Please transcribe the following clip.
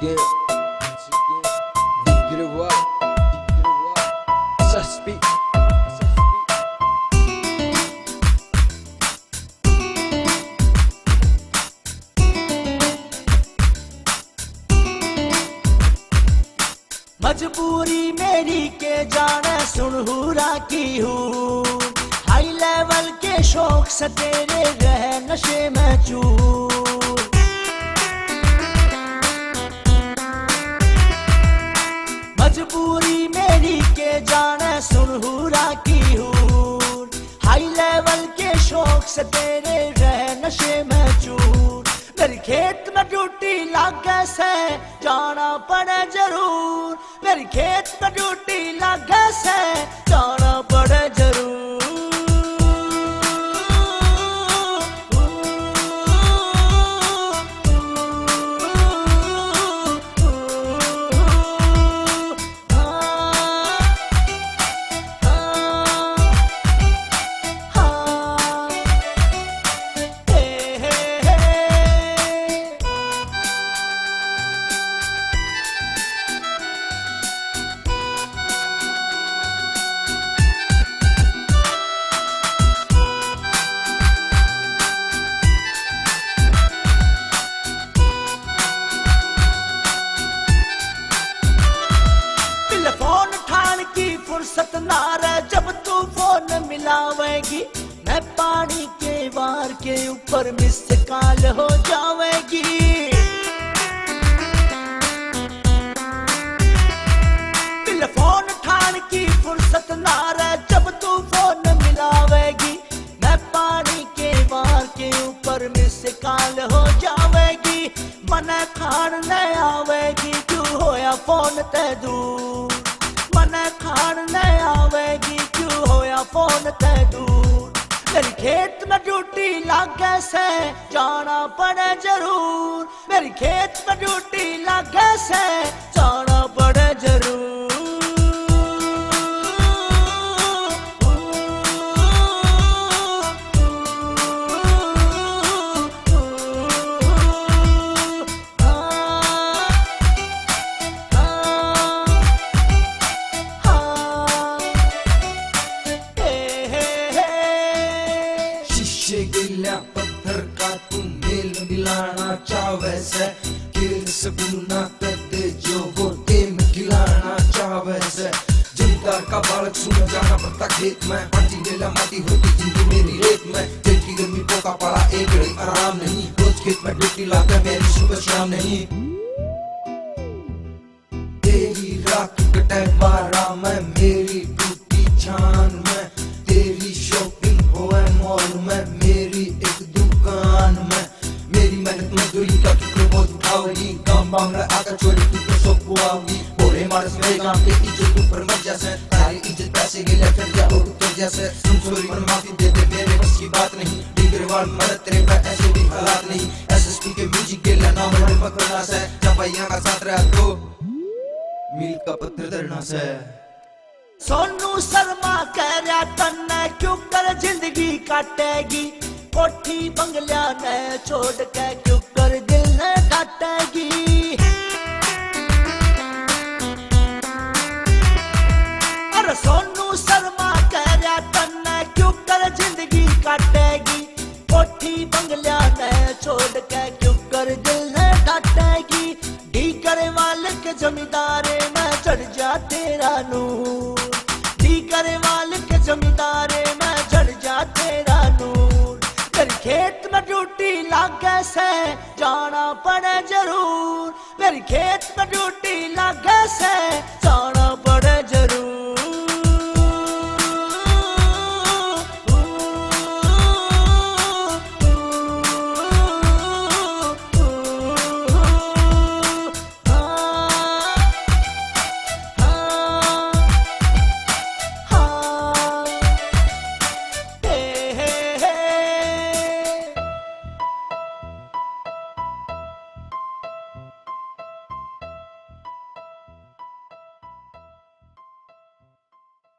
again. We get it right. Just speak. मजबूरी मेरी के जाने सुनहुरा की हूँ, हाई लेवल के शौक से तेरे रहे नशे में चूर। मजबूरी मेरी के जाने सुनहुरा की हूँ, हाई लेवल के शौक से तेरे रहे नशे में चूर। मेरे खेत में ड्यूटी लागे से जाना पड़े जरूर, मेरे खेत में ड्यूटी लागे से जाना पड़े जरूर। फुर्सत ना रहे जब तू फोन मिलावेगी, मैं पानी के वार के ऊपर मिस कॉल हो जावेगी। टेलीफोन ठान की फुर्सत ना रहे जब तू फोन मिलावेगी, मैं पानी के वार के ऊपर मिस कॉल हो जावेगी। मने खान न आवेगी क्यों होया फोन ते दूर, मने खान न आवेगी क्यों होया फोन ते दूर। मेरी खेत में ड्यूटी लागे से जाना पड़े जरूर, मेरी खेत में ड्यूटी लागे से जाना पड़े जरूर। पत्थर का तुम मेल मिलाना चाहे से, खेल सगुना कर दे जो वो गेम खिलाना चाहे से। जमींदार का बालक सुन जाना पड़ता खेत में, माटी नीला माटी होती जिंदगी मेरी रेत में। दिन की गर्मी पोका पड़ा एक घड़ी आराम नहीं, रोज खेत में ड्यूटी लाकर मेरी सुबह शाम नहीं। तेरी रात कटे 12 में, मेरी ड्यूटी छान में, तेरी शॉपिंग होए मॉल में, मेरी एक दुकान में। मेरी मेहनत मजदूरी का टुकड़े बहुत उठाओगी, काम बांगड़ा आकर चोरी तू तो सब कुआओगी। बोले मारस मेरे काम के इज्जत ऊपर मत जैसे, तारी इज्जत पैसे के लिए कर दिया और उत्तर जैसे। तुम चोरी पर माफी दे दे मेरे बस की बात नहीं, डिग्रीवाल मदद तेरे पे ऐसे भी हालात नहीं। एसएसपी के म्यूजिक के लिए नाम हमें पकड़ना से, चपाइयां का साथ रहा तो मील का पत्थर धरना से। सोनू शर्मा कह रहा तन्ने क्यों कर जिंदगी काटेगी, कोठी बंगलिया ने छोड़ के क्यों कर दिल ने काटेगी। अरे सोनू शर्मा कह रहा तन्ने क्यों कर जिंदगी काटेगी, कोठी बंगलिया ने छोड़ के क्यों कर दिल ने काटेगी। डी करे वाले के जमींदारे में चढ़ जा तेरा नूर, करे वाल के जमींदारे में चढ़ जा तेरा नूर। मेरी खेत में ड्यूटी लागे से जाना पड़े जरूर, मेरी खेत में ड्यूटी लागे से